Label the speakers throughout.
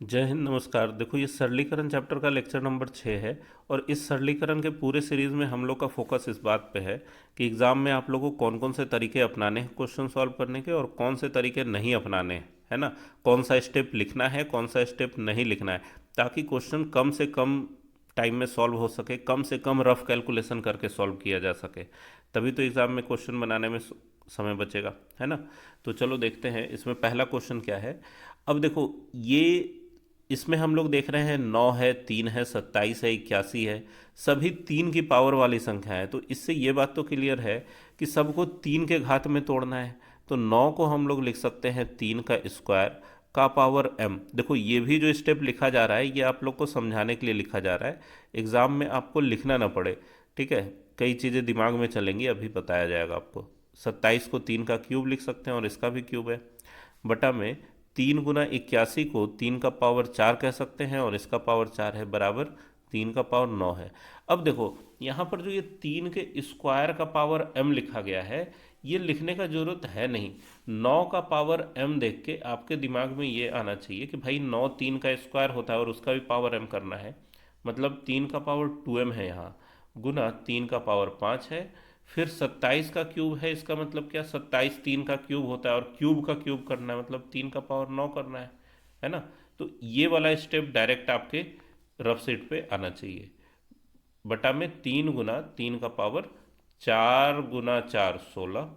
Speaker 1: जय हिंद, नमस्कार। देखो, ये सरलीकरण चैप्टर का लेक्चर नंबर 6 है। और इस सरलीकरण के पूरे सीरीज़ में हम लोग का फोकस इस बात पे है कि एग्ज़ाम में आप लोगों को कौन कौन से तरीके अपनाने हैं क्वेश्चन सॉल्व करने के और कौन से तरीके नहीं अपनाने हैं, है ना। कौन सा स्टेप लिखना है, कौन सा स्टेप नहीं लिखना है, ताकि क्वेश्चन कम से कम टाइम में सॉल्व हो सके, कम से कम रफ कैलकुलेशन करके सॉल्व किया जा सके। तभी तो एग्ज़ाम में क्वेश्चन बनाने में समय बचेगा, है ना। तो चलो देखते हैं इसमें पहला क्वेश्चन क्या है। अब देखो, ये इसमें हम लोग देख रहे हैं 9 है, 3 है, 27 है, 81 है। सभी 3 की पावर वाली संख्या है, तो इससे ये बात तो क्लियर है कि सबको 3 के घात में तोड़ना है। तो 9 को हम लोग लिख सकते हैं 3 का स्क्वायर का पावर m। देखो, ये भी जो स्टेप लिखा जा रहा है ये आप लोग को समझाने के लिए लिखा जा रहा है, एग्ज़ाम में आपको लिखना ना पड़े। ठीक है, कई चीज़ें दिमाग में चलेंगी, अभी बताया जाएगा आपको। 27 को 3 का क्यूब लिख सकते हैं और इसका भी क्यूब है, बटा में 3 गुना 81 को 3 का पावर 4 कह सकते हैं और इसका पावर 4 है, बराबर 3 का पावर 9 है। अब देखो, यहाँ पर जो ये 3 के स्क्वायर का पावर m लिखा गया है, ये लिखने का जरूरत है नहीं। 9 का पावर m देख के आपके दिमाग में ये आना चाहिए कि भाई 9 3 का स्क्वायर होता है और उसका भी पावर m करना है, मतलब 3 का पावर 2m है यहाँ, गुना 3 का पावर 5 है। फिर 27 का क्यूब है, इसका मतलब क्या, 27 3 का क्यूब होता है और क्यूब का क्यूब करना है, मतलब 3 का पावर 9 करना है ना। तो ये वाला स्टेप डायरेक्ट आपके रफ शीट पे आना चाहिए, बटा में 3 गुना 3 का पावर 4 गुना 4 16,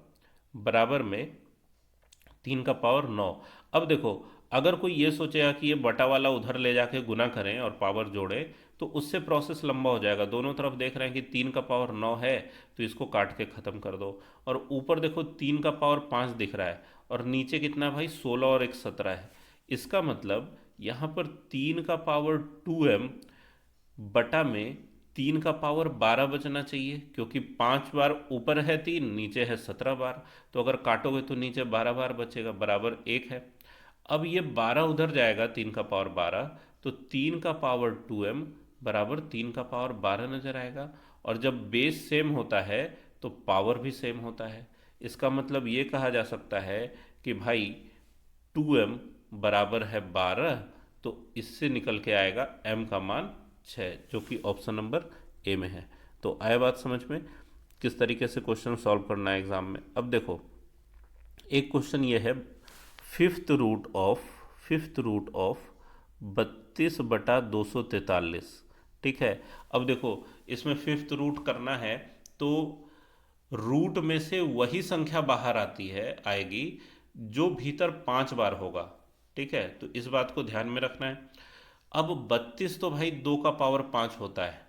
Speaker 1: बराबर में 3 का पावर 9। अब देखो, अगर कोई ये सोचेगा कि ये बटा वाला उधर ले जाके गुना करें और पावर जोड़ें, तो उससे प्रोसेस लंबा हो जाएगा। दोनों तरफ देख रहे हैं कि 3 का पावर 9 है, तो इसको काट के ख़त्म कर दो। और ऊपर देखो 3 का पावर 5 दिख रहा है और नीचे कितना है भाई, 16 और एक 17 है। इसका मतलब यहाँ पर 3 का पावर 2m बटा में 3 का पावर 12 बचना चाहिए, क्योंकि 5 बार ऊपर है, 3 नीचे है 17 बार। तो अगर काटोगे तो नीचे 12 बार बचेगा, बराबर 1 है। अब ये 12 उधर जाएगा, 3 का पावर 12, तो 3 का पावर 2m बराबर 3 का पावर 12 नजर आएगा। और जब बेस सेम होता है तो पावर भी सेम होता है। इसका मतलब ये कहा जा सकता है कि भाई 2m बराबर है 12। तो इससे निकल के आएगा m का मान 6, जो कि ऑप्शन नंबर ए में है। तो आया बात समझ में, किस तरीके से क्वेश्चन सॉल्व करना है एग्जाम में। अब देखो, एक क्वेश्चन ये है, फिफ्थ रूट ऑफ 32/243। ठीक है। अब देखो, इसमें फिफ्थ रूट करना है तो रूट में से वही संख्या बाहर आती है, आएगी जो भीतर 5 बार होगा। ठीक है, तो इस बात को ध्यान में रखना है। अब 32 तो भाई 2 का पावर 5 होता है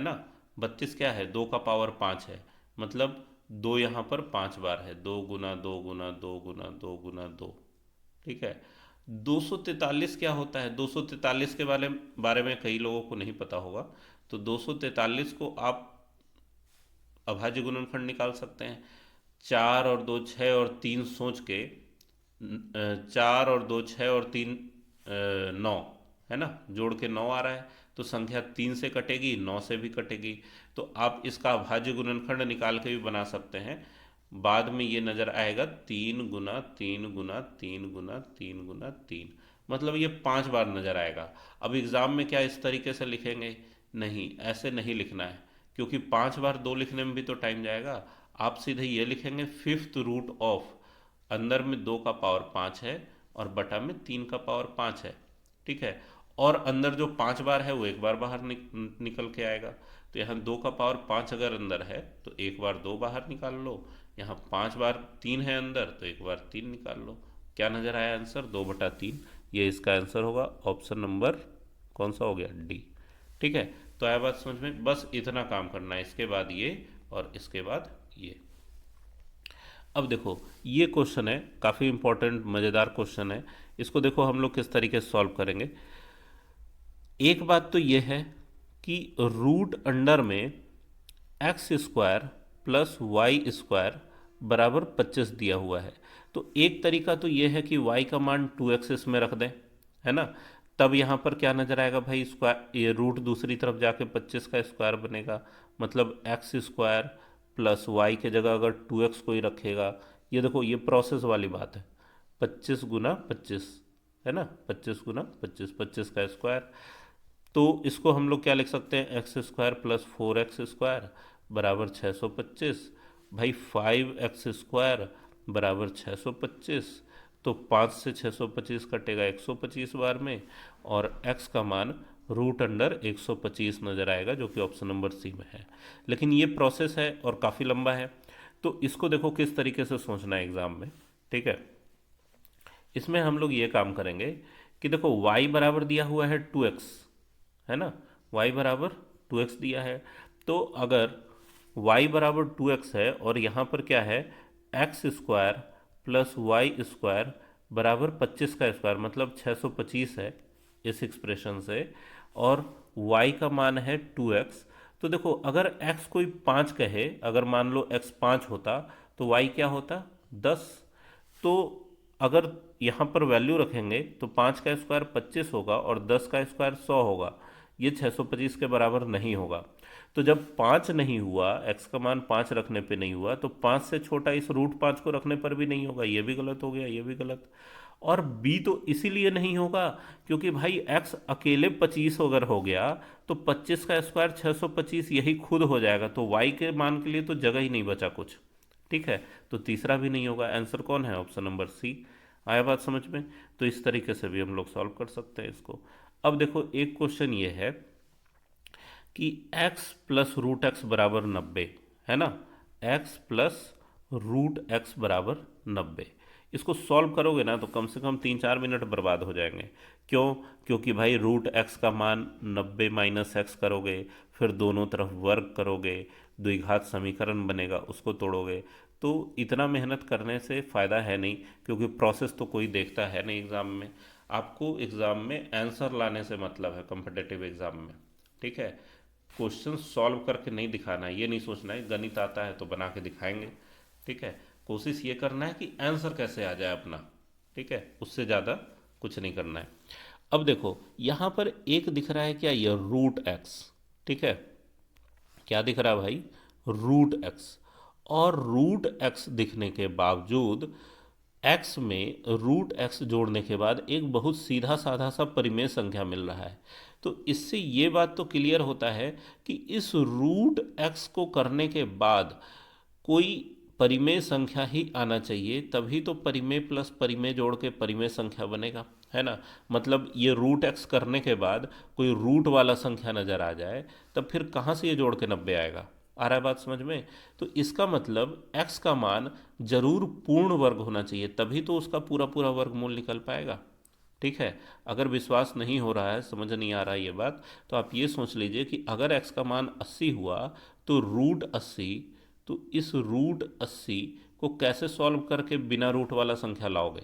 Speaker 1: ना। 32 क्या है, 2 का पावर 5 है, मतलब दो यहाँ पर 5 बार है, 2 गुना 2 गुना 2 गुना 2 गुना 2। ठीक है। 243 क्या होता है, 243 के बारे बारे में कई लोगों को नहीं पता होगा। तो 243 को आप अभाज्य गुणनखंड निकाल सकते हैं। 4 और 2 6 और 3 सोच के, 4 और 2 6 और 3 9, है ना, जोड़ के 9 आ रहा है। तो संख्या 3 से कटेगी, 9 से भी कटेगी। तो आप इसका अभाज्य गुणनखंड निकाल के भी बना सकते हैं। बाद में ये नज़र आएगा 3 गुना 3 गुना 3 गुना 3, मतलब ये 5 बार नज़र आएगा। अब एग्ज़ाम में क्या इस तरीके से लिखेंगे, नहीं, ऐसे नहीं लिखना है, क्योंकि 5 बार 2 लिखने में भी तो टाइम जाएगा। आप सीधे ये लिखेंगे, फिफ्थ रूट ऑफ, अंदर में 2 का पावर 5 है और बटा में 3 का पावर 5 है। ठीक है। और अंदर जो 5 बार है वो एक बार बाहर निकल के आएगा। तो यहाँ 2 का पावर 5 अगर अंदर है तो एक बार 2 बाहर निकाल लो। यहाँ 5 बार 3 है अंदर, तो एक बार 3 निकाल लो। क्या नज़र आया आंसर, 2/3। ये इसका आंसर होगा, ऑप्शन नंबर कौन सा हो गया, डी। ठीक है। तो आया बात समझ में, बस इतना काम करना है, इसके बाद ये और इसके बाद ये। अब देखो, ये क्वेश्चन है काफ़ी इंपॉर्टेंट, मज़ेदार क्वेश्चन है। इसको देखो हम लोग किस तरीके से सॉल्व करेंगे। एक बात तो ये है कि रूट अंडर में x² प्लस y² बराबर 25 दिया हुआ है। तो एक तरीका तो ये है कि y का मान 2x इसमें रख दें, है ना। तब यहाँ पर क्या नज़र आएगा भाई, स्क्वायर, ये रूट दूसरी तरफ जाके 25 का स्क्वायर बनेगा, मतलब x² प्लस y के जगह अगर 2x कोई रखेगा, ये देखो ये प्रोसेस वाली बात है, 25 गुना 25, है ना, 25 गुना 25, 25 का स्क्वायर। तो इसको हम लोग क्या लिख सकते हैं, एक्स स्क्वायर प्लस 4x² बराबर 625। भाई 5x स्क्वायर बराबर 625, तो 5 से 625 कटेगा 125 बार में, और x का मान √125 नज़र आएगा, जो कि ऑप्शन नंबर सी में है। लेकिन ये प्रोसेस है और काफ़ी लंबा है, तो इसको देखो किस तरीके से सोचना है एग्ज़ाम में। ठीक है, इसमें हम लोग ये काम करेंगे कि देखो y बराबर दिया हुआ है 2x, है ना, y बराबर 2x दिया है। तो अगर y बराबर 2x है और यहाँ पर क्या है, x square plus y square बराबर 25 का स्क्वायर मतलब 625 है इस एक्सप्रेशन से, और y का मान है 2x। तो देखो अगर x कोई 5 कहे, अगर मान लो x 5 होता तो y क्या होता, 10। तो अगर यहाँ पर वैल्यू रखेंगे तो 5 का स्क्वायर 25 होगा और 10 का स्क्वायर 100 होगा, ये 625 के बराबर नहीं होगा। तो जब 5 नहीं हुआ, x का मान 5 रखने पे नहीं हुआ, तो 5 से छोटा इस √5 को रखने पर भी नहीं होगा, ये भी गलत हो गया, ये भी गलत। और b तो इसीलिए नहीं होगा क्योंकि भाई x अकेले 25 अगर हो गया तो 25 का स्क्वायर 625 यही खुद हो जाएगा, तो y के मान के लिए तो जगह ही नहीं बचा कुछ। ठीक है, तो तीसरा भी नहीं होगा। आंसर कौन है, ऑप्शन नंबर सी। आया बात समझ में? तो इस तरीके से भी हम लोग सॉल्व कर सकते हैं इसको। अब देखो एक क्वेश्चन ये है कि x प्लस √x बराबर 90, है ना, x प्लस √x बराबर 90। इसको सॉल्व करोगे ना तो कम से कम 3-4 मिनट बर्बाद हो जाएंगे। क्यों? क्योंकि भाई √x का मान 90 माइनस x करोगे, फिर दोनों तरफ वर्ग करोगे, द्विघात समीकरण बनेगा, उसको तोड़ोगे, तो इतना मेहनत करने से फ़ायदा है नहीं, क्योंकि प्रोसेस तो कोई देखता है नहीं एग्ज़ाम में। आपको एग्ज़ाम में आंसर लाने से मतलब है कॉम्पिटिटिव एग्ज़ाम में। ठीक है, क्वेश्चन सॉल्व करके नहीं दिखाना है, ये नहीं सोचना है गणित आता है तो बना के दिखाएंगे। ठीक है, कोशिश ये करना है कि आंसर कैसे आ जाए अपना। ठीक है, उससे ज़्यादा कुछ नहीं करना है। अब देखो यहाँ पर एक दिख रहा है क्या, ये √x। ठीक है, क्या दिख रहा है भाई, √x। और √x दिखने के बावजूद x में √x जोड़ने के बाद एक बहुत सीधा साधा सा परिमेय संख्या मिल रहा है। तो इससे ये बात तो क्लियर होता है कि इस √x को करने के बाद कोई परिमेय संख्या ही आना चाहिए, तभी तो परिमेय प्लस परिमेय जोड़ के परिमेय संख्या बनेगा, है ना। मतलब ये √x करने के बाद कोई रूट वाला संख्या नज़र आ जाए, तब फिर कहाँ से ये जोड़ के 90 आएगा। आ रहा है बात समझ में? तो इसका मतलब x का मान जरूर पूर्ण वर्ग होना चाहिए, तभी तो उसका पूरा पूरा वर्गमूल निकल पाएगा। ठीक है, अगर विश्वास नहीं हो रहा है, समझ नहीं आ रहा है ये बात, तो आप ये सोच लीजिए कि अगर x का मान 80 हुआ तो √80, तो इस √80 को कैसे सॉल्व करके बिना रूट वाला संख्या लाओगे।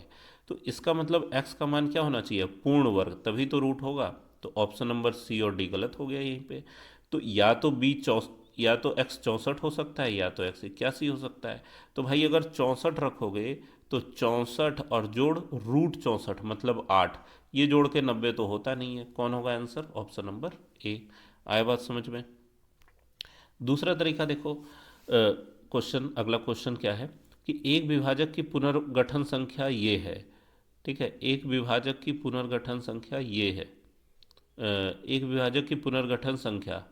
Speaker 1: तो इसका मतलब x का मान क्या होना चाहिए, पूर्ण वर्ग, तभी तो रूट होगा। तो ऑप्शन नंबर सी और डी गलत हो गया यहीं पे। तो या तो या तो x 64 हो सकता है, या तो x 81 हो सकता है। तो भाई अगर 64 रखोगे तो 64 और जोड़ √64 मतलब 8, ये जोड़ के 90 तो होता नहीं है। कौन होगा आंसर, ऑप्शन नंबर ए। आया बात समझ में? दूसरा तरीका देखो, क्वेश्चन, अगला क्वेश्चन क्या है कि एक विभाजक की पुनर्गठन संख्या ये है। ठीक है, एक विभाजक की पुनर्गठन संख्या ये है, एक विभाजक की पुनर्गठन संख्या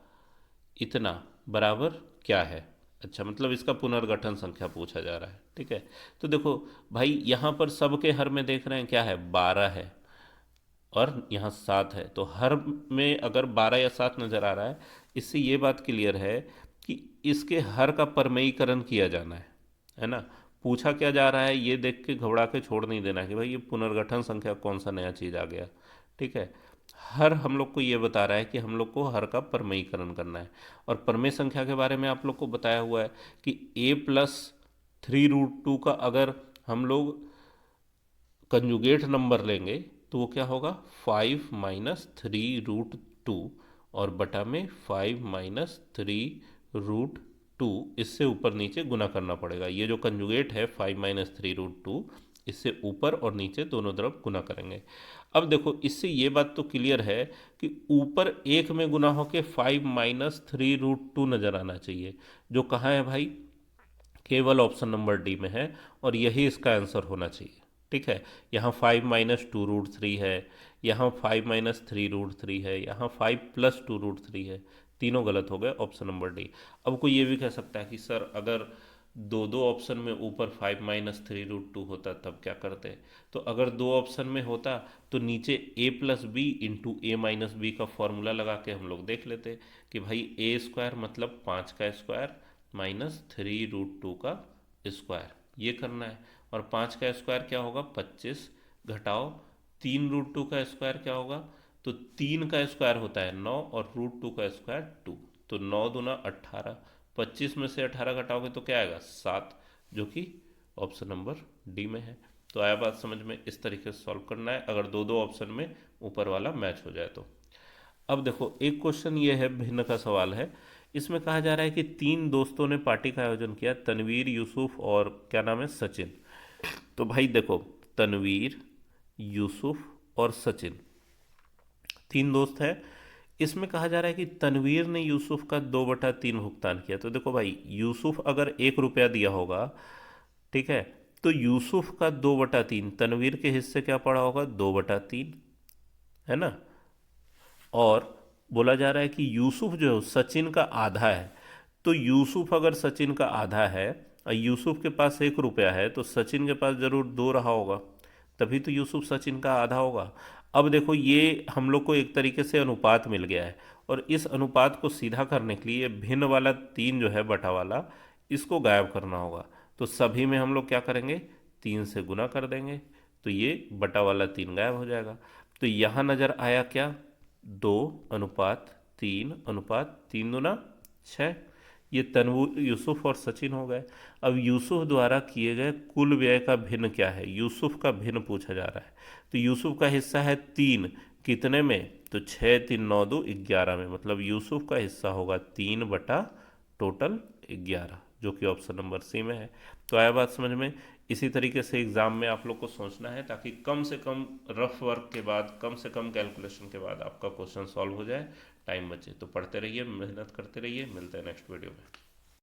Speaker 1: इतना बराबर क्या है। अच्छा, मतलब इसका पुनर्गठन संख्या पूछा जा रहा है। ठीक है, तो देखो भाई यहाँ पर सबके हर में देख रहे हैं क्या है, 12 है और यहाँ 7 है, तो हर में अगर 12 या 7 नज़र आ रहा है, इससे ये बात क्लियर है कि इसके हर का परमेयीकरण किया जाना है ना। पूछा क्या जा रहा है ये देख के घबरा के छोड़ नहीं देना कि भाई ये पुनर्गठन संख्या कौन सा नया चीज़ आ गया। ठीक है, हर हम लोग को ये बता रहा है कि हम लोग को हर का परमेयीकरण करना है। और परमेय संख्या के बारे में आप लोग को बताया हुआ है कि a+3√2 का अगर हम लोग कंजुगेट नंबर लेंगे तो वो क्या होगा, 5-3√2 और बटा में 5-3√2, इससे ऊपर नीचे गुना करना पड़ेगा। ये जो कंजुगेट है 5-3√2, इससे ऊपर और नीचे दोनों तरफ गुना करेंगे। अब देखो इससे ये बात तो क्लियर है कि ऊपर एक में गुना होके 5-3√2 नज़र आना चाहिए, जो कहाँ है भाई, केवल ऑप्शन नंबर डी में है, और यही इसका आंसर होना चाहिए। ठीक है। यहाँ 5 - 2√3 है, यहाँ 5 - 3√3 है, यहाँ 5 + 2√3 है। तीनों गलत हो गए, ऑप्शन नंबर डी। अब कोई ये भी कह सकता है कि सर अगर दो दो ऑप्शन में ऊपर 5 - 3√2 होता तब क्या करते? तो अगर दो ऑप्शन में होता तो नीचे a+b × a - b का फॉर्मूला लगा के हम लोग देख लेते कि भाई a² मतलब 5 का स्क्वायर माइनस 3√2 का स्क्वायर, ये करना है। और 5 का स्क्वायर क्या होगा? 25, घटाओ 3√2 का स्क्वायर क्या होगा? तो 3 का स्क्वायर होता है 9 और √2 का स्क्वायर 2, तो 9×2 = 18। 25 में से 18 घटाओगे तो क्या आएगा? 7, जो कि ऑप्शन नंबर डी में है। तो आया बात समझ में? इस तरीके से सॉल्व करना है अगर दो दो ऑप्शन में ऊपर वाला मैच हो जाए तो। अब देखो एक क्वेश्चन ये है, भिन्न का सवाल है। इसमें कहा जा रहा है कि तीन दोस्तों ने पार्टी का आयोजन किया, तनवीर, यूसुफ और क्या नाम है, सचिन। तो भाई देखो, तनवीर, यूसुफ और सचिन तीन दोस्त हैं। इसमें कहा जा रहा है कि तनवीर ने यूसुफ का 2/3 भुगतान किया। तो देखो भाई, यूसुफ अगर 1 रुपया दिया होगा, ठीक है, तो यूसुफ का 2/3 तनवीर के हिस्से क्या पड़ा होगा? 2/3, है ना। और बोला जा रहा है कि यूसुफ जो है सचिन का आधा है। तो यूसुफ अगर सचिन का आधा है और यूसुफ के पास 1 रुपया है, तो सचिन के पास जरूर 2 रहा होगा, तभी तो यूसुफ सचिन का आधा होगा। अब देखो, ये हम लोग को एक तरीके से अनुपात मिल गया है, और इस अनुपात को सीधा करने के लिए भिन्न वाला 3 जो है बटा वाला, इसको गायब करना होगा। तो सभी में हम लोग क्या करेंगे? 3 से गुना कर देंगे, तो ये बटा वाला 3 गायब हो जाएगा। तो यहाँ नज़र आया क्या? 2:3:3 × 3 × 6। ये तनवीर, यूसुफ और सचिन हो गए। अब यूसुफ द्वारा किए गए कुल व्यय का भिन्न क्या है? यूसुफ का भिन्न पूछा जा रहा है। तो यूसुफ का हिस्सा है 3, कितने में? तो 6 3 9 2 11 में, मतलब यूसुफ का हिस्सा होगा 3 बटा टोटल 11, जो कि ऑप्शन नंबर सी में है। तो आया बात समझ में? इसी तरीके से एग्ज़ाम में आप लोग को सोचना है, ताकि कम से कम रफ वर्क के बाद, कम से कम कैलकुलेशन के बाद आपका क्वेश्चन सॉल्व हो जाए, टाइम बचे। तो पढ़ते रहिए, मेहनत करते रहिए, मिलते हैं नेक्स्ट वीडियो में।